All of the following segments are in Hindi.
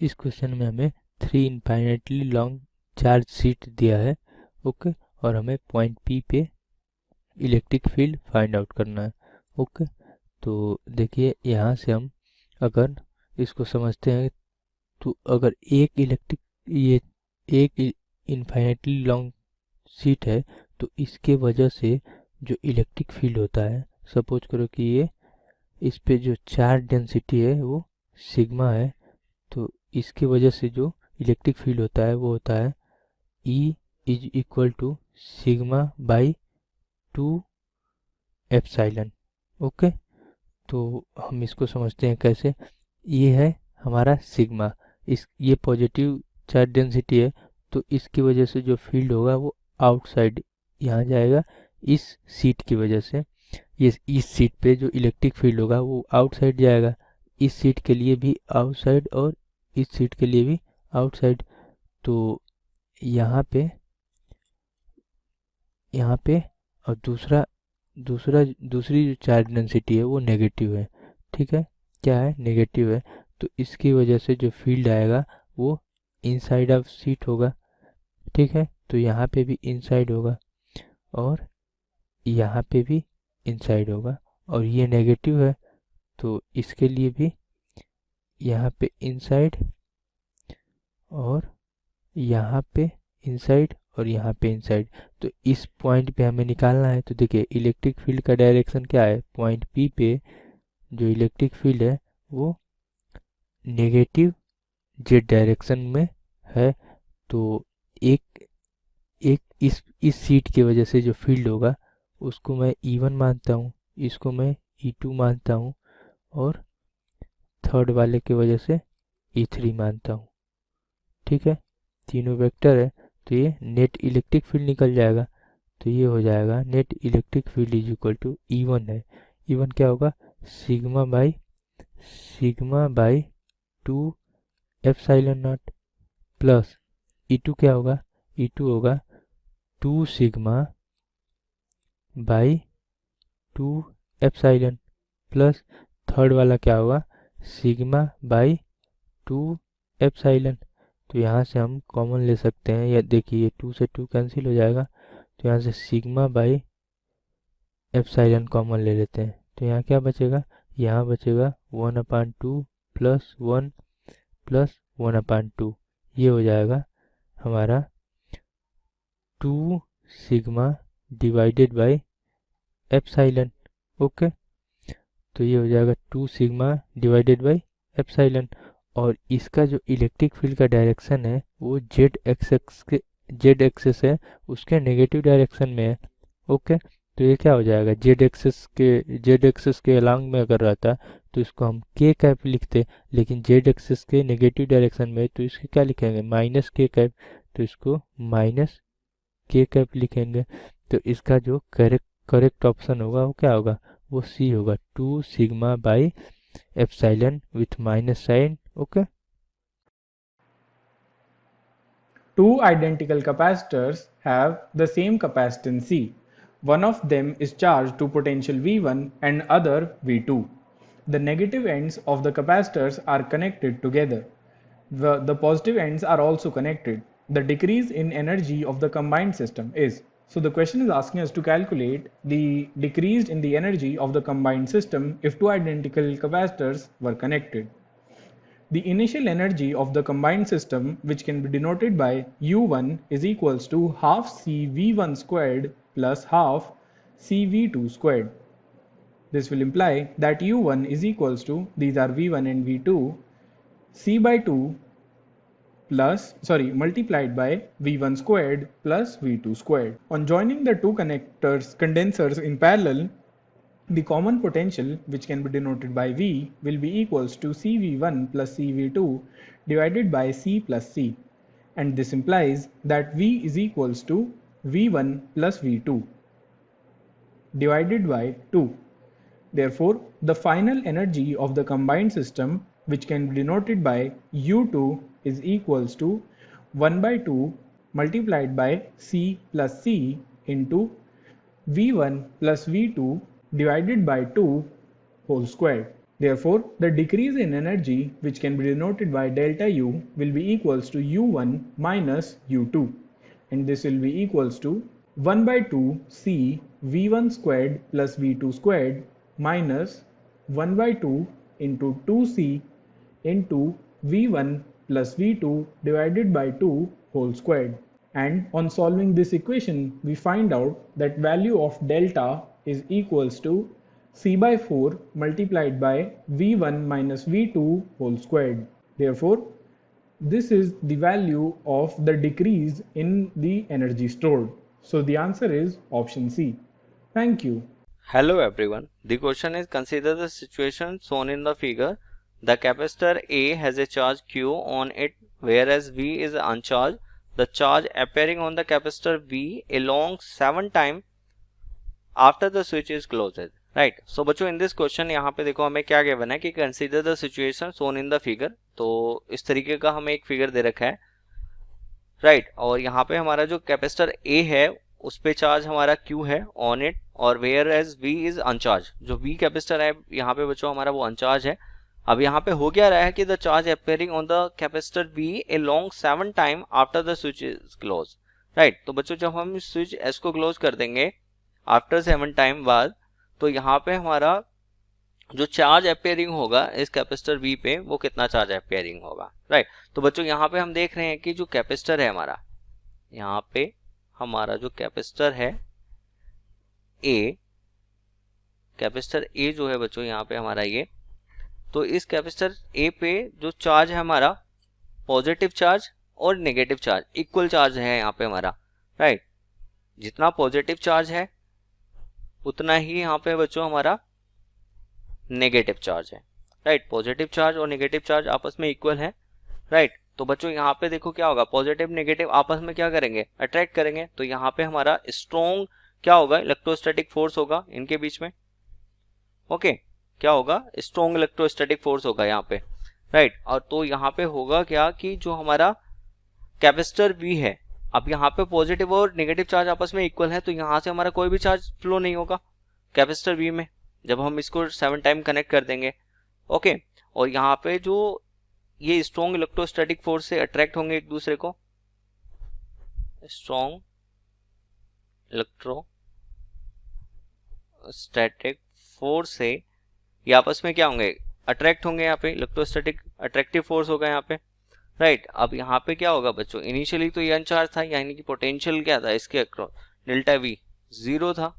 इस क्वेश्चन में हमें 3 इनफाइनाइटली लॉन्ग चार्ज शीट दिया है। ओके, और हमें पॉइंट पी पे इलेक्ट्रिक फील्ड फाइंड आउट करना है। ओके, तो देखिए यहाँ से हम अगर इसको समझते हैं तो अगर ये एक इनफाइनाइटली लॉन्ग शीट है तो इसके वजह से जो इलेक्ट्रिक फील्ड होता है, सपोज करो कि ये इस पे जो चार्ज डेंसिटी है वो सिग्मा है, तो इसके वजह से जो इलेक्ट्रिक फील्ड होता है वो होता है E is equal to sigma by 2 epsilon. Okay, तो हम इसको समझते हैं कैसे। ये है हमारा सिग्मा, इस ये पॉजिटिव चार्ज डेंसिटी है, तो इसकी वजह से जो फील्ड होगा वो आउटसाइड यहाँ जाएगा इस सीट की वजह से। ये इस सीट पे जो इलेक्ट्रिक फील्ड होगा वो आउटसाइड जाएगा, इस सीट के लिए भी आउटसाइड और इस सीट के लिए भी आउटसाइड। तो यहाँ पे और दूसरी जो चार्ज डेंसिटी है वो नेगेटिव है। ठीक है, क्या है, नेगेटिव है, तो इसकी वजह से जो फील्ड आएगा वो इनसाइड ऑफ सीट होगा। ठीक है, तो यहाँ पे भी इनसाइड होगा और यहाँ पे भी इनसाइड होगा, और ये नेगेटिव है तो इसके लिए भी यहाँ पे इनसाइड और यहाँ पे इनसाइड और यहाँ पे इनसाइड। तो इस पॉइंट पे हमें निकालना है, तो देखिए इलेक्ट्रिक फील्ड का डायरेक्शन क्या है, पॉइंट पी पे जो इलेक्ट्रिक फील्ड है वो नेगेटिव जेड डायरेक्शन में है। तो एक एक इस सीट की वजह से जो फील्ड होगा उसको मैं E1 मानता हूँ, इसको मैं E2 मानता हूँ, और थर्ड वाले की वजह से E3 मानता हूँ। ठीक है, तीनों वेक्टर है, तो ये नेट इलेक्ट्रिक फील्ड निकल जाएगा। तो ये हो जाएगा net electric field is equal to E1 है, E1 क्या होगा, sigma by 2 epsilon naught, plus E2 क्या होगा, E2 होगा 2 sigma by 2 epsilon, plus third वाला क्या होगा, सिग्मा बाई 2 एप्सिलॉन। तो यहाँ से हम कॉमन ले सकते हैं, या देखिए 2 से 2 कैंसिल हो जाएगा, तो यहाँ से सिग्मा बाई एप्सिलॉन कॉमन ले लेते हैं, तो यहाँ क्या बचेगा, यहाँ बचेगा 1/2 प्लस 1 प्लस 1/2, ये हो जाएगा हमारा 2 sigma divided by epsilon. Okay, तो ये हो जाएगा 2 सिग्मा डिवाइडेड बाई एप्सिलॉन, और इसका जो इलेक्ट्रिक फील्ड का डायरेक्शन है वो जेड एक्सेस है, उसके नेगेटिव डायरेक्शन में है। ओके, तो ये क्या हो जाएगा, जेड एक्सेस के अलोंग में अगर रहता तो इसको हम के कैप लिखते, लेकिन जेड एक्सेस के नेगेटिव डायरेक्शन में, तो इसके क्या लिखेंगे, माइनस के कैप, तो इसको माइनस के कैप लिखेंगे। तो इसका जो करेक्ट ऑप्शन होगा वो क्या होगा, वो सी होगा, 2 sigma by epsilon with minus sign. Okay, Two identical capacitors have the same capacitance C. One of them is charged to potential V1 and other V2. The negative ends of the capacitors are connected together. The positive ends are also connected. The decrease in energy of the combined system is. So the question is asking us to calculate the decrease in the energy of the combined system if two identical capacitors were connected. The initial energy of the combined system, which can be denoted by U1, is equals to half CV1 squared plus half CV2 squared. This will imply that U1 is equals to, these are V1 and V2, C by 2 multiplied by V1 squared plus V2 squared. On joining the two condensers in parallel, the common potential, which can be denoted by V, will be equals to CV1 plus CV2 divided by C plus C, and this implies that V is equals to V1 plus V2 divided by 2. Therefore, the final energy of the combined system, which can be denoted by U2, is equals to 1 by 2 multiplied by C plus C into V1 plus V2 divided by 2 whole squared. Therefore, the decrease in energy, which can be denoted by delta U, will be equals to U1 minus U2, and this will be equals to 1 by 2 C V1 squared plus V2 squared minus 1 by 2 into 2C into V1 plus V2 divided by 2 whole squared. And on solving this equation, we find out that value of delta is equals to C by 4 multiplied by V1 minus V2 whole squared. Therefore, this is the value of the decrease in the energy stored. So the answer is option C. Thank you. Hello everyone. The question is, consider the situation shown in the figure. The capacitor A has a charge Q on it, whereas V is uncharged. The charge appearing on the capacitor V along 7 times after the switch is closed. Right. So बच्चों, इन दिस क्वेश्चन यहाँ पे देखो हमें क्या गिवन है कि consider the situation shown in the figure. तो इस तरीके का हमें एक फिगर दे रखा है, राइट. और यहाँ पे हमारा जो कैपेसिटर ए है उस पे चार्ज हमारा क्यू है ऑन इट, और whereas V is uncharged. जो वी कैपेसिटर है यहाँ पे बच्चों हमारा वो अनचार्ज है. अब यहाँ पे हो क्या रहा है कि the charge appearing on the capacitor V along 7 time after the switch is close, right. तो बच्चों, जब हम स्विच एस को क्लोज कर देंगे आफ्टर 7 टाइम बाद, तो यहाँ पे हमारा जो चार्ज अपेयरिंग होगा इस कैपेसिटर V पे, वो कितना चार्ज अपेयरिंग होगा, राइट. तो बच्चों, यहाँ पे हम देख रहे हैं कि जो कैपेसिटर है हमारा, यहाँ पे हमारा जो कैपेसिटर है A, कैपेसिटर A जो है बच्चों यहाँ पे हमारा ये, तो इस कैपेसिटर A पे जो चार्ज है हमारा, पॉजिटिव चार्ज और नेगेटिव चार्ज इक्वल चार्ज है यहाँ पे हमारा, राइट. जितना पॉजिटिव चार्ज है उतना ही यहाँ पे बच्चों हमारा नेगेटिव चार्ज है, राइट. पॉजिटिव चार्ज और नेगेटिव चार्ज आपस में इक्वल है, राइट. तो बच्चों यहाँ पे देखो क्या होगा, पॉजिटिव नेगेटिव आपस में क्या करेंगे, अट्रैक्ट करेंगे. तो यहाँ पे हमारा स्ट्रॉन्ग क्या होगा, इलेक्ट्रोस्टैटिक फोर्स होगा इनके बीच में. ओके, क्या होगा, स्ट्रॉन्ग इलेक्ट्रोस्टैटिक फोर्स होगा यहाँ पे, राइट. और तो यहाँ पे होगा क्या कि जो हमारा कैपेसिटर V है, अब यहाँ पे पॉजिटिव और नेगेटिव चार्ज आपस में इक्वल है, तो यहाँ से हमारा कोई भी चार्ज फ्लो नहीं होगा कैपेसिटर V में जब हम इसको 7 टाइम कनेक्ट कर देंगे. ओके, और यहाँ पे जो ये स्ट्रॉन्ग इलेक्ट्रोस्टैटिक फोर्स से अट्रैक्ट होंगे एक दूसरे को, स्ट्रॉन्ग इलेक्ट्रोस्टैटिक फोर्स से ये आपस में क्या होंगे, अट्रैक्ट होंगे. यहाँ पे इलेक्ट्रोस्टैटिक अट्रैक्टिव फोर्स होगा यहाँ पे, राइट. अब यहाँ पे क्या होगा बच्चों, इनिशियली तो ये अनचार्ज था, यानी कि पोटेंशियल क्या था इसके अक्रॉस, डेल्टा V 0 था,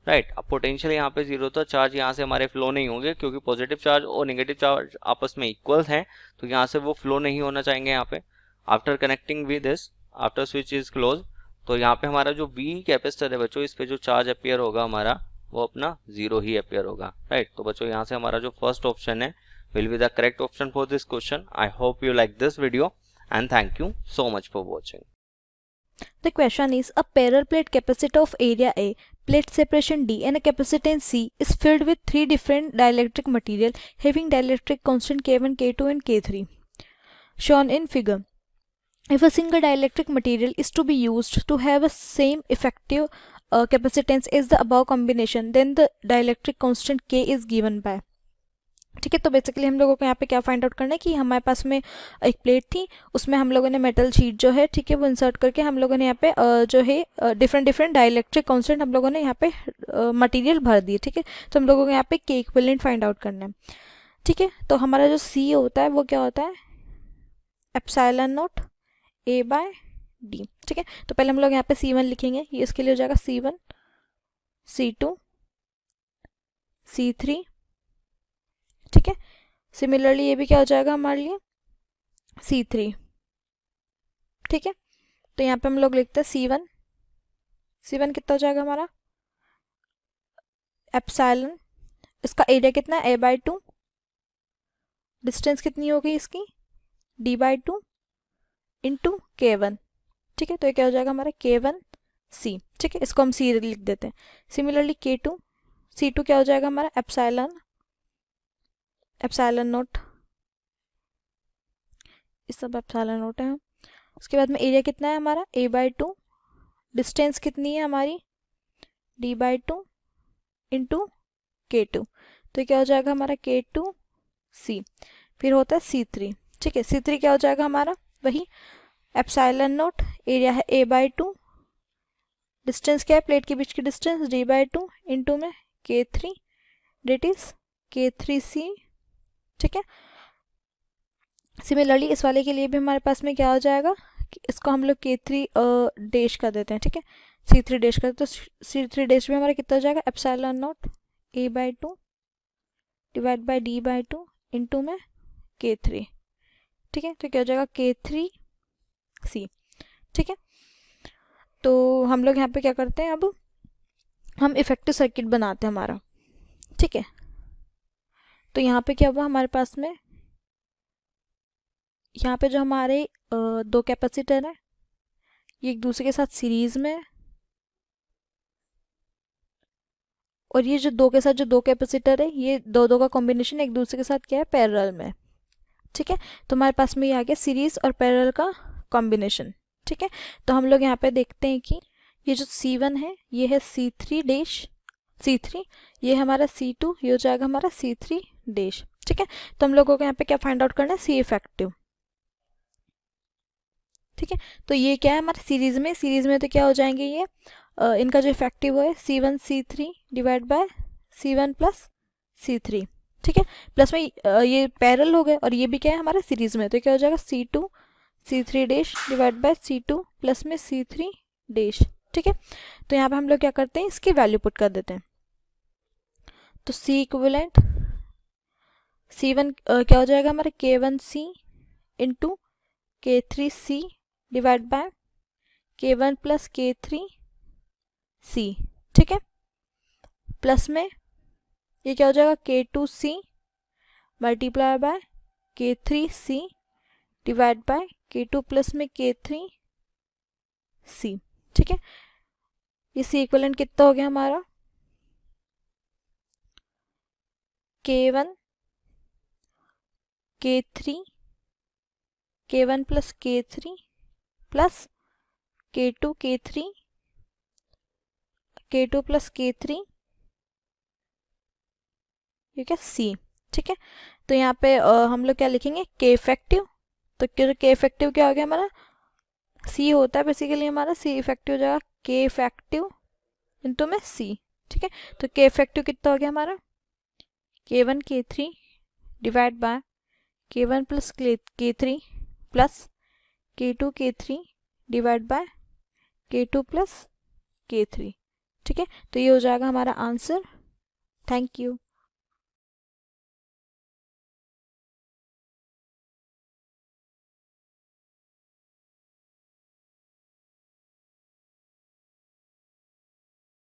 राइट. अब पोटेंशियल यहाँ पे 0 था, चार्ज यहाँ से हमारे फ्लो नहीं होंगे क्योंकि पॉजिटिव चार्ज और नेगेटिव चार्ज आपस में इक्वल हैं, तो यहाँ से वो फ्लो नहीं होना चाहेंगे यहाँ पे. After connecting with this, after switch is close, तो यहाँ पे हमारा जो V कैपेसिटर है बच्चों, इस पे जो चार्ज अपियर होगा हमारा वो अपना 0 ही अपियर होगा, राइट. तो बच्चों यहाँ से हमारा जो फर्स्ट ऑप्शन है will be the correct option for this question. I hope you like this video and thank you so much for watching. The question is, a parallel plate capacitor of area A, plate separation D and a capacitance C is filled with 3 different dielectric material having dielectric constant K1, K2 and K3 shown in figure. If a single dielectric material is to be used to have a same effective capacitance as the above combination, then the dielectric constant K is given by. ठीक है. तो बेसिकली हम लोगों को यहाँ पे क्या फाइंड आउट करना है कि हमारे पास में एक प्लेट थी, उसमें हम लोगों ने मेटल शीट जो है, ठीक है, वो इंसर्ट करके हम लोगों ने यहाँ पे जो है डिफरेंट डाइलेक्ट्रिक कांस्टेंट हम लोगों ने यहाँ पे मटेरियल भर दिए. ठीक है. तो हम लोगों को यहाँ पे के इक्विवेलेंट फाइंड आउट करना है. ठीक है. तो हमारा जो सी होता है वो क्या होता है, epsilon naught A by D. ठीक है. तो पहले हम लोग यहाँ पे C1 लिखेंगे, ये इसके लिए हो जाएगा C1, C2, C3. ठीक है. सिमिलरली ये भी क्या हो जाएगा हमारे लिए C3. ठीक है. तो यहाँ पे हम लोग लिखते हैं C1 कितना हो जाएगा हमारा, एप्सिलॉन, इसका एरिया कितना है A/2, डिस्टेंस कितनी होगी इसकी D/2 इंटू K1. ठीक है. तो ये क्या हो जाएगा हमारा K1C. ठीक है. इसको हम C लिख देते हैं. सिमिलरली K2, C2 क्या हो जाएगा हमारा एप्सिलॉन नोट, इस सब एप्सिलॉन नोट है. उसके बाद में एरिया कितना है हमारा A/2, डिस्टेंस कितनी है हमारी D/2 इंटू K2. तो क्या हो जाएगा हमारा K2 सी, फिर होता है C3, ठीक है। C3 क्या हो जाएगा हमारा, वही एप्सिलॉन नॉट, एरिया है A/2, डिस्टेंस क्या है प्लेट के बीच की डिस्टेंस D/2 इंटू में K3 डेट इज K3C, ठीक है। सिमिलरली इस वाले के लिए भी हमारे पास में क्या हो जाएगा कि इसको हम लोग K3 डैश कर देते हैं, ठीक है, C3 डैश कर, तो C3 डैश में हमारा कितना हो जाएगा epsilon not A/2 divide by D/2 into में K3, ठीक है। तो क्या हो जाएगा K3C, ठीक है। तो हम लोग यहाँ पे क्या करते हैं, अब हम इफेक्टिव सर्किट बनाते हैं हमारा, ठीक है। तो यहाँ पे क्या हुआ हमारे पास में, यहाँ पे जो हमारे दो कैपेसिटर हैं ये एक दूसरे के साथ सीरीज में, और ये जो दो के साथ जो दो कैपेसिटर है ये दो का कॉम्बिनेशन एक दूसरे के साथ क्या है पैरेलल में, ठीक है। तो हमारे पास में ये आ गया सीरीज और पैरेलल का कॉम्बिनेशन, ठीक है। तो हम लोग यहाँ पे देखते हैं कि ये जो C1 है ये है C3 डैश C3, ये हमारा C2, ये हो जाएगा हमारा C3 डैश, ठीक है। तो हम लोगों को यहाँ पे क्या फाइंड आउट करना है, C इफेक्टिव, ठीक है। तो ये क्या है हमारे सीरीज में तो क्या हो जाएंगे ये इनका जो इफेक्टिव है C1 C3 divide by C1 plus C3, ठीक है। प्लस में ये पैरेलल हो गए और ये भी क्या है हमारा सीरीज में, तो क्या हो जाएगा C2 C3 dash divide by C2 plus में C3 डैश, ठीक है। तो यहाँ पे हम लोग क्या करते हैं, इसकी वैल्यू पुट कर देते हैं। तो C इक्विवेलेंट C1 क्या हो जाएगा हमारा K1C into K3C divide by K1 plus K3C, ठीक है। प्लस में ये क्या हो जाएगा K2C multiply by K3C divide by K2 plus में K3C, ठीक है। ये C इक्विवेलेंट कितना हो गया हमारा, K1 K3 K1 plus K3 plus K2 K3 K2 plus K3 ये क्या C, ठीक है। तो यहाँ पे हम लोग क्या लिखेंगे K इफेक्टिव, तो K इफेक्टिव क्या हो गया हमारा, C होता है बेसिकली हमारा, C इफेक्टिव हो जाएगा K इफेक्टिव इंटू में C, ठीक है। तो K इफेक्टिव कितना हो गया हमारा K1 K3 divide by K1 plus K3 plus K2 K3 divide by K2 plus K3, ठीक है। तो ये हो जाएगा हमारा आंसर। Thank you.